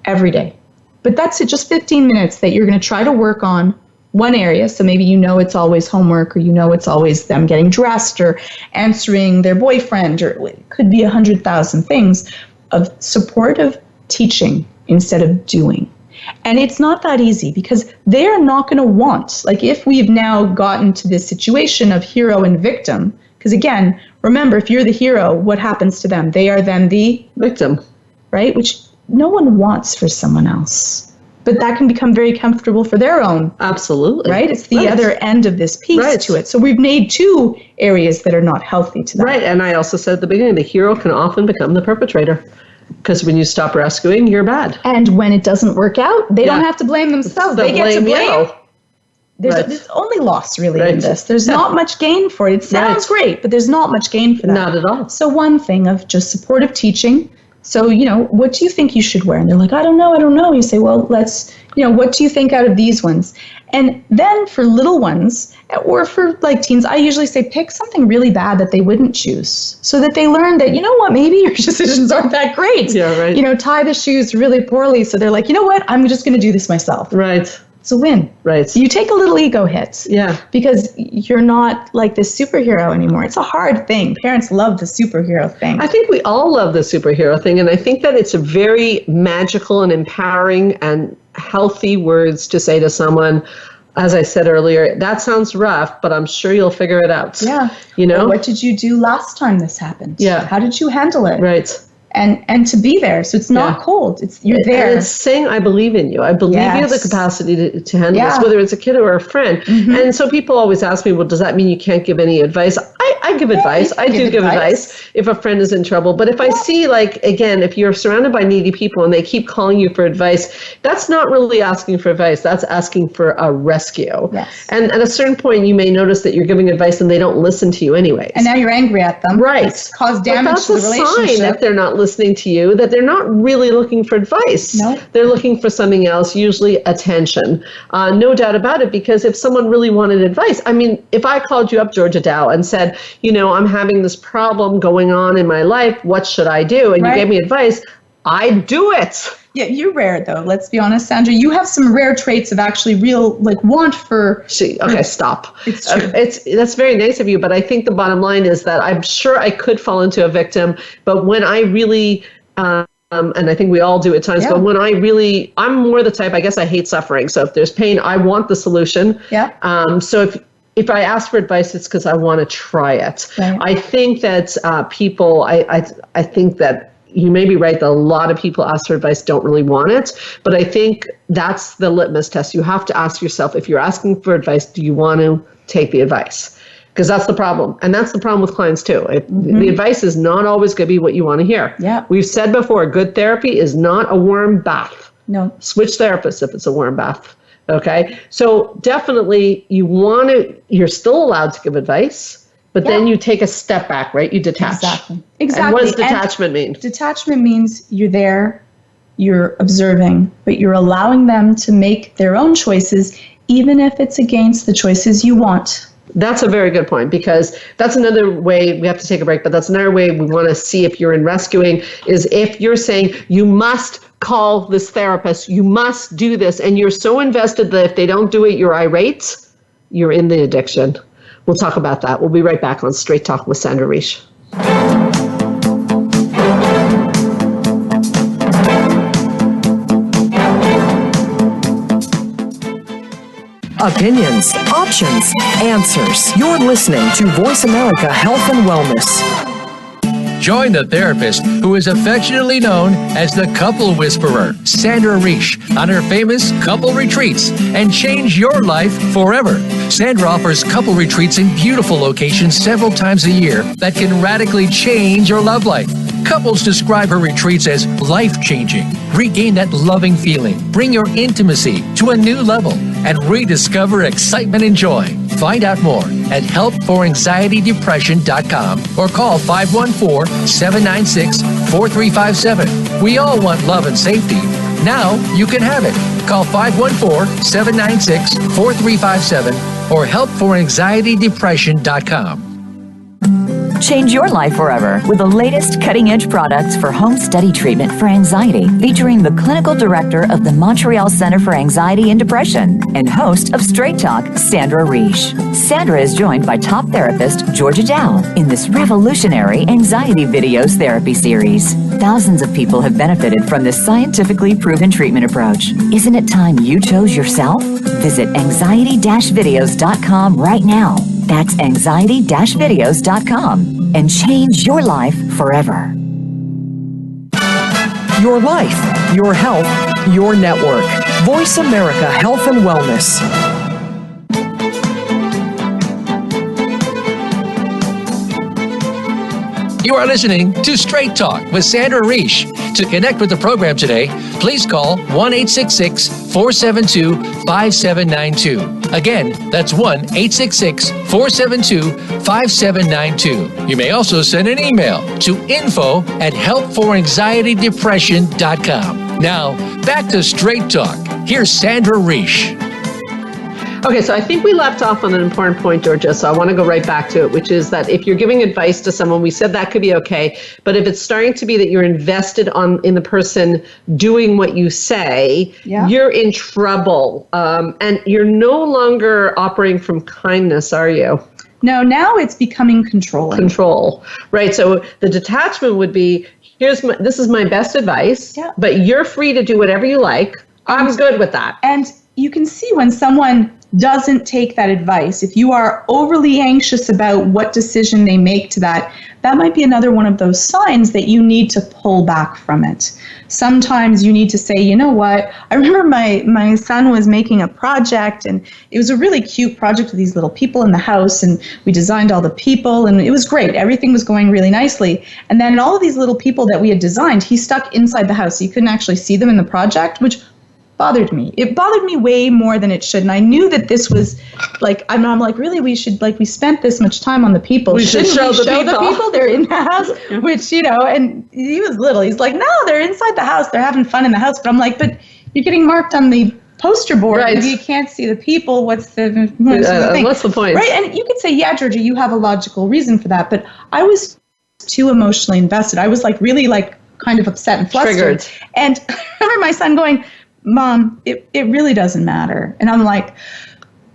every day. But that's it, just 15 minutes that you're going to try to work on one area. So maybe it's always homework, or it's always them getting dressed or answering their boyfriend, or it could be 100,000 things of supportive teaching instead of doing. And it's not that easy because they're not going to want, like if we've now gotten to this situation of hero and victim, Because again, remember, if you're the hero, what happens to them? They are then the victim, right? Which no one wants for someone else. But that can become very comfortable for their own. Absolutely. Right? It's the other end of this piece to it. So we've made two areas that are not healthy to that. Right. And I also said at the beginning, the hero can often become the perpetrator. Because when you stop rescuing, you're bad. And when it doesn't work out, they don't have to blame themselves. They get to blame. There's only loss really in this. There's not much gain for it. It sounds great, but there's not much gain for that. Not at all. So one thing of just supportive teaching. So, what do you think you should wear? And they're like, I don't know. You say, well, what do you think out of these ones? And then for little ones, or for like teens, I usually say pick something really bad that they wouldn't choose so that they learn that, maybe your decisions aren't that great. Yeah, right. Tie the shoes really poorly. So they're like, I'm just going to do this myself. Right. It's a win. Right. You take a little ego hit. Yeah. Because you're not like this superhero anymore. It's a hard thing. Parents love the superhero thing. I think we all love the superhero thing. And I think that it's a very magical and empowering and healthy words to say to someone, as I said earlier, that sounds rough, but I'm sure you'll figure it out. Yeah. Well, what did you do last time this happened? Yeah. How did you handle it? Right. And to be there. So it's not cold. You're there. And it's saying, I believe in you. I believe you have the capacity to handle this, whether it's a kid or a friend. Mm-hmm. And so people always ask me, well, does that mean you can't give any advice? I give advice. I do give advice if a friend is in trouble. But if I see, again, if you're surrounded by needy people and they keep calling you for advice, that's not really asking for advice. That's asking for a rescue. Yes. And at a certain point, you may notice that you're giving advice and they don't listen to you anyways. And now you're angry at them. Right. It's caused damage to the relationship. That's a sign that they're not listening to you, that they're not really looking for advice. No. They're looking for something else, usually attention. No doubt about it, because if someone really wanted advice, if I called you up, Georgia Dow, and said, I'm having this problem going on in my life, what should I do? And you gave me advice, I'd do it. Yeah, you're rare though. Let's be honest, Sandra. You have some rare traits of actually real want for. Stop. It's true. That's very nice of you, but I think the bottom line is that I'm sure I could fall into a victim, but when I really. And I think we all do at times, but when I'm more the type, I guess I hate suffering. So if there's pain, I want the solution. Yeah. So if I ask for advice, it's because I want to try it. Right. I think that people, I think that you may be right that a lot of people ask for advice don't really want it, but I think that's the litmus test. You have to ask yourself, if you're asking for advice, do you want to take the advice? Because that's the problem. And that's the problem with clients too. The advice is not always going to be what you want to hear. Yeah. We've said before, good therapy is not a warm bath. No. Switch therapists if it's a warm bath. Okay. So definitely you're still allowed to give advice, but then you take a step back, right? You detach. Exactly. And what does detachment mean? Detachment means you're there, you're observing, but you're allowing them to make their own choices, even if it's against the choices you want. That's a very good point, because that's another way, we have to take a break, but that's another way we want to see if you're in rescuing, is if you're saying you must call this therapist, you must do this, and you're so invested that if they don't do it, you're irate, you're in the addiction. We'll talk about that. We'll be right back on Straight Talk with Sandra Reish. Opinions, options, answers. You're listening to Voice America Health and Wellness. Join the therapist who is affectionately known as the Couple Whisperer, Sandra Reish, on her famous couple retreats, and change your life forever. Sandra offers couple retreats in beautiful locations several times a year that can radically change your love life. Couples describe her retreats as life-changing. Regain that loving feeling, bring your intimacy to a new level, and rediscover excitement and joy. Find out more at helpforanxietydepression.com or call 514-796-4357. We all want love and safety. Now you can have it. Call 514-796-4357 or helpforanxietydepression.com. Change your life forever with the latest cutting-edge products for home study treatment for anxiety, featuring the clinical director of the Montreal Center for Anxiety and Depression and host of Straight Talk, Sandra Reish. Sandra is joined by top therapist Georgia Dow in this revolutionary anxiety videos therapy series. Thousands of people have benefited from this scientifically proven treatment approach. Isn't it time you chose yourself? Visit anxiety-videos.com right now. That's anxiety-videos.com and change your life forever. Your life, your health, your network. Voice America Health and Wellness. You are listening to Straight Talk with Sandra Reish. To connect with the program today, please call 1-866-472-5792. Again, that's 1-866-472-5792. You may also send an email to info@helpforanxietydepression.com. Now, back to Straight Talk. Here's Sandra Reish. Okay, so I think we left off on an important point, Georgia, so I want to go right back to it, which is that if you're giving advice to someone, we said that could be okay, but if it's starting to be that you're invested in the person doing what you say, you're in trouble. And you're no longer operating from kindness, are you? No, now it's becoming controlling. Control, right? So the detachment would be, this is my best advice, but you're free to do whatever you like. I'm good with that. And you can see when someone doesn't take that advice, if you are overly anxious about what decision they make to that might be another one of those signs that you need to pull back from it. Sometimes you need to say, you know what, I remember my son was making a project, and it was a really cute project with these little people in the house, and we designed all the people, and it was great. Everything was going really nicely. And then all of these little people that we had designed, he stuck inside the house, so you couldn't actually see them in the project, which bothered me. It bothered me way more than it should. And I knew that this was I'm like, really, we spent this much time on the people. Shouldn't we show the people they're in the house, which, and he was little. He's like, no, they're inside the house. They're having fun in the house. But I'm like, but you're getting marked on the poster board. Right. If you can't see the people, what's the thing? What's the point? Right. And you could say, yeah, Georgia, you have a logical reason for that. But I was too emotionally invested. I was really kind of upset and flustered. Triggered. And I remember my son going, Mom, it really doesn't matter. And I'm like,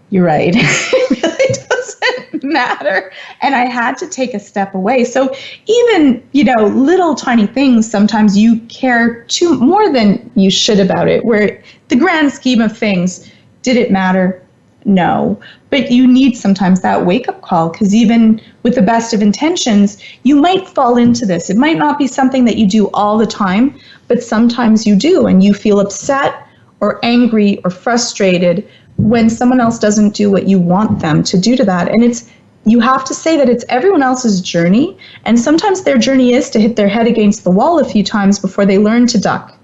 you're right. It really doesn't matter. And I had to take a step away. So even, little tiny things, sometimes you care more than you should about it, where the grand scheme of things, did it matter? No. But you need sometimes that wake-up call, because even with the best of intentions, you might fall into this. It might not be something that you do all the time, but sometimes you do, and you feel upset or angry or frustrated when someone else doesn't do what you want them to do to that. And you have to say that it's everyone else's journey, and sometimes their journey is to hit their head against the wall a few times before they learn to duck.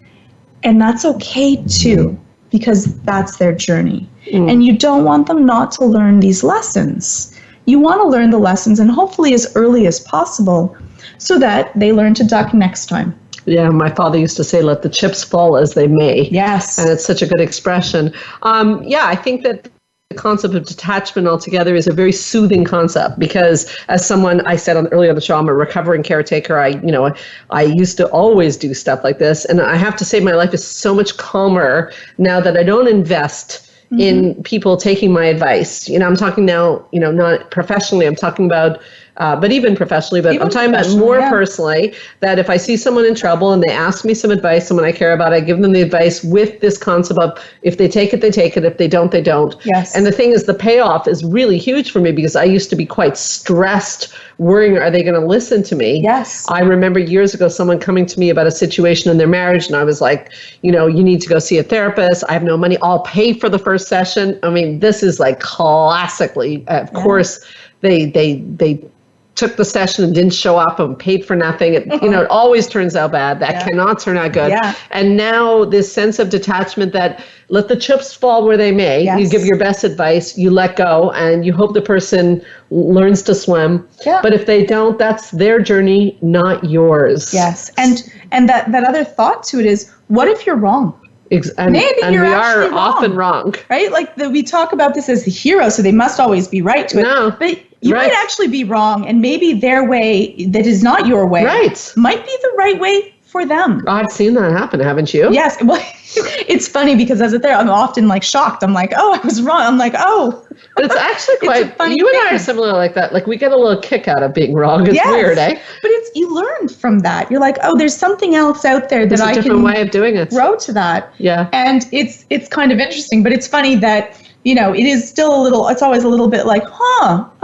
And that's okay too, because that's their journey. And you don't want them not to learn these lessons. You want to learn the lessons, and hopefully as early as possible, so that they learn to duck next time. Yeah, my father used to say, let the chips fall as they may. Yes. And it's such a good expression. I think that the concept of detachment altogether is a very soothing concept, because as someone, I said earlier on the show, I'm a recovering caretaker. I used to always do stuff like this. And I have to say my life is so much calmer now that I don't invest in people taking my advice. I'm talking now, not professionally, I'm talking about but even professionally, but I'm talking about more personally, that if I see someone in trouble and they ask me some advice, someone I care about, I give them the advice with this concept of, if they take it, they take it. If they don't, they don't. Yes. And the thing is, the payoff is really huge for me, because I used to be quite stressed, worrying, are they going to listen to me? Yes. I remember years ago, someone coming to me about a situation in their marriage, and I was like, you need to go see a therapist. I have no money. I'll pay for the first session. I mean, this is classically, of course, they took the session and didn't show up and paid for nothing. It always turns out bad. That cannot turn out good. Yeah. And now this sense of detachment, that let the chips fall where they may. Yes. You give your best advice, you let go, and you hope the person learns to swim. Yeah. But if they don't, that's their journey, not yours. Yes. And that other thought to it is, what if you're wrong? And Maybe you're we actually are wrong. often wrong. Right? We talk about this as the hero, so they must always be right to it. No. But you might actually be wrong, and maybe their way that is not your way might be the right way for them. I've seen that happen, haven't you? Yes. Well, it's funny, because as a therapist, I'm often shocked. I'm like, oh, I was wrong. I'm like, oh. But it's actually quite funny. You and I are similar like that. We get a little kick out of being wrong. It's weird, eh? But you learn from that. You're like, oh, there's something else out there that I can way of doing it. grow to that. Yeah. And it's kind of interesting, but it's funny that it is still it's always a little bit like,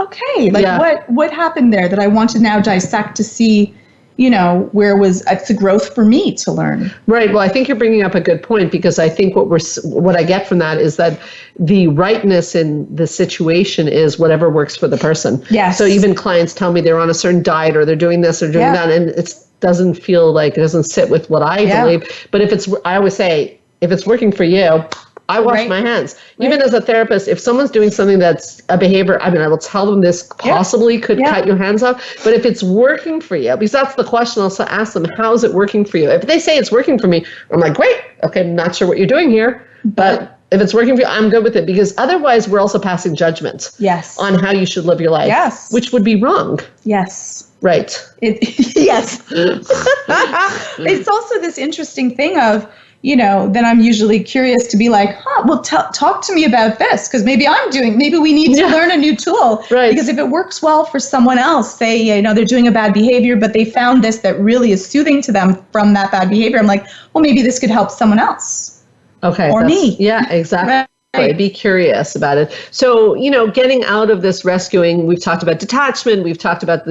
okay, like what happened there that I want to now dissect to see, where was the growth for me to learn. Right. Well, I think you're bringing up a good point, because I think what I get from that is that the rightness in the situation is whatever works for the person. Yes. So even clients tell me they're on a certain diet, or they're doing this or doing that, and it doesn't feel like, it doesn't sit with what I believe. But I always say, if it's working for you, I wash my hands. Even as a therapist, if someone's doing something that's a behavior, I will tell them this possibly could cut your hands off. But if it's working for you, because that's the question, I'll ask them, how is it working for you? If they say it's working for me, I'm like, great. Okay, I'm not sure what you're doing here, but if it's working for you, I'm good with it, because otherwise we're also passing judgment on how you should live your life, which would be wrong. Yes. Right. Yes. It's also this interesting thing of, then I'm usually curious to be like, well, talk to me about this, because maybe we need to learn a new tool. Right. Because if it works well for someone else, say, they're doing a bad behavior, but they found this that really is soothing to them from that bad behavior. I'm like, well, maybe this could help someone else. Okay. Or me. Yeah, exactly. Right. Be curious about it. So, getting out of this rescuing, we've talked about detachment. We've talked about a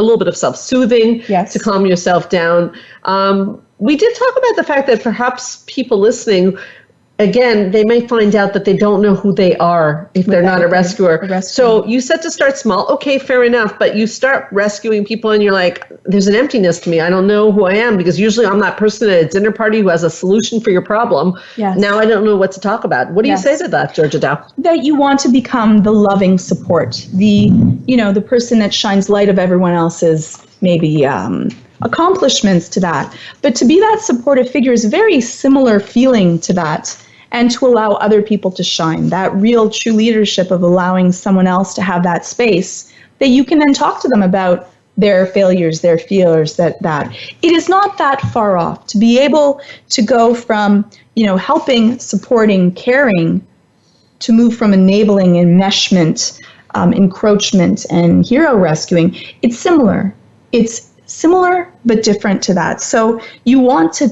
little bit of self-soothing to calm yourself down. We did talk about the fact that perhaps people listening, again, they may find out that they don't know who they are if they're not a rescuer. So you said to start small. Okay, fair enough. But you start rescuing people and you're like, there's an emptiness to me. I don't know who I am, because usually I'm that person at a dinner party who has a solution for your problem. Yes. Now I don't know what to talk about. What do you say to that, Georgia Dow? That you want to become the loving support, the person that shines light of everyone else's maybe accomplishments to that. But to be that supportive figure is a very similar feeling to that, and to allow other people to shine, that real true leadership of allowing someone else to have that space that you can then talk to them about their failures, their fears, that it is not that far off to be able to go from, helping, supporting, caring, to move from enabling, enmeshment, encroachment, and hero rescuing. It's similar. It's similar but different to that. So you want to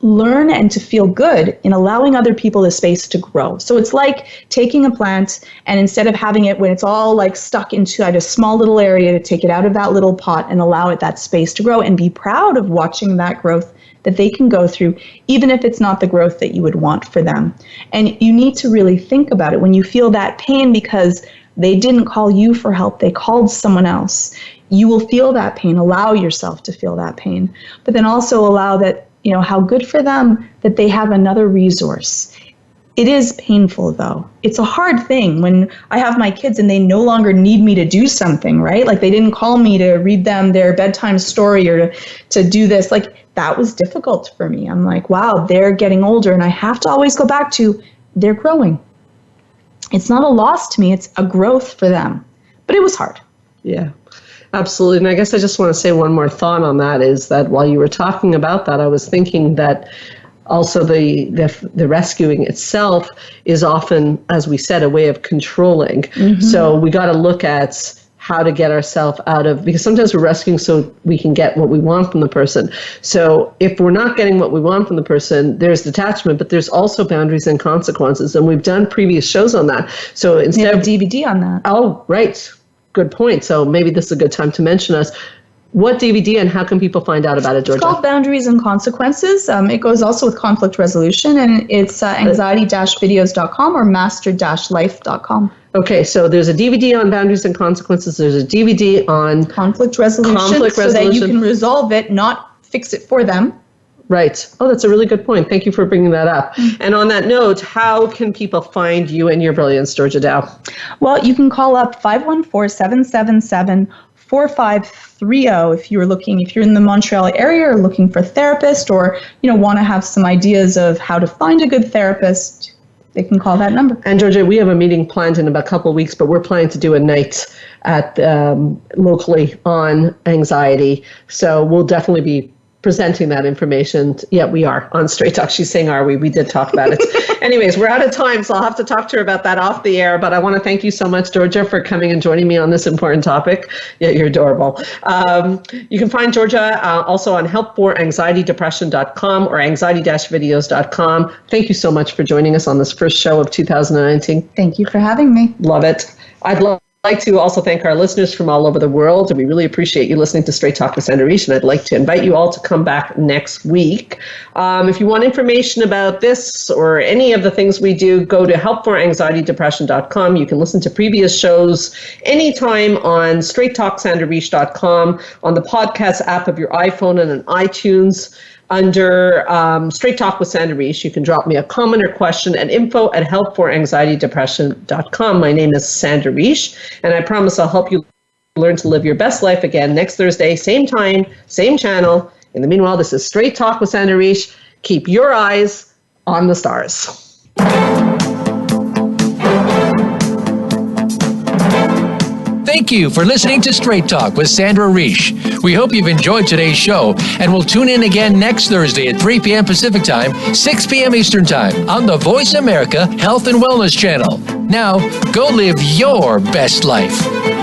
learn and to feel good in allowing other people the space to grow. So it's like taking a plant, and instead of having it when it's all like stuck inside a small little area, to take it out of that little pot and allow it that space to grow, and be proud of watching that growth that they can go through, even if it's not the growth that you would want for them. And you need to really think about it when you feel that pain, because they didn't call you for help, they called someone else. You will feel that pain. Allow yourself to feel that pain, but then also allow that, how good for them that they have another resource. It is painful, though. It's a hard thing when I have my kids and they no longer need me to do something, right? Like they didn't call me to read them their bedtime story or to do this. Like that was difficult for me. I'm like, wow, they're getting older, and I have to always go back to they're growing. It's not a loss to me. It's a growth for them. But it was hard. Yeah. Absolutely. And I guess I just want to say one more thought on that, is that while you were talking about that, I was thinking that also the rescuing itself is often, as we said, a way of controlling. Mm-hmm. So we got to look at how to get ourselves out of, because sometimes we're rescuing so we can get what we want from the person. So if we're not getting what we want from the person, there's detachment, but there's also boundaries and consequences. And we've done previous shows on that. So instead of DVD on that. Oh, right. Good point. So maybe this is a good time to mention us. What DVD and how can people find out about it, Georgia? It's called Boundaries and Consequences. It goes also with conflict resolution, and it's anxiety-videos.com or master-life.com. Okay, so there's a DVD on Boundaries and Consequences. There's a DVD on conflict resolution, so that you can resolve it, not fix it for them. Right. Oh, that's a really good point. Thank you for bringing that up. Mm-hmm. And on that note, how can people find you and your brilliance, Georgia Dow? Well, you can call up 514-777-4530 if you're in the Montreal area or looking for a therapist, or want to have some ideas of how to find a good therapist. They can call that number. And Georgia, we have a meeting planned in about a couple of weeks, but we're planning to do a night at locally on anxiety. So we'll definitely be presenting that information. Yeah, we are on Straight Talk. She's saying, are we? We did talk about it. Anyways, we're out of time, so I'll have to talk to her about that off the air. But I want to thank you so much, Georgia, for coming and joining me on this important topic. Yeah, you're adorable. You can find Georgia also on helpforanxietydepression.com or anxiety-videos.com. Thank you so much for joining us on this first show of 2019. Thank you for having me. Love it. I'd like to also thank our listeners from all over the world. We really appreciate you listening to Straight Talk with Sandra Reish, and I'd like to invite you all to come back next week. If you want information about this or any of the things we do, go to helpforanxietydepression.com. You can listen to previous shows anytime on straighttalksandrareish.com, on the podcast app of your iPhone and on iTunes. Under Straight Talk with Sandra Reish, you can drop me a comment or question at info@helpforanxietydepression.com. My name is Sandra Reish, and I promise I'll help you learn to live your best life again next Thursday, same time, same channel. In the meanwhile, this is Straight Talk with Sandra Reish. Keep your eyes on the stars. Thank you for listening to Straight Talk with Sandra Reish. We hope you've enjoyed today's show, and we'll tune in again next Thursday at 3 p.m. Pacific Time, 6 p.m. Eastern Time on the Voice America Health and Wellness Channel. Now, go live your best life.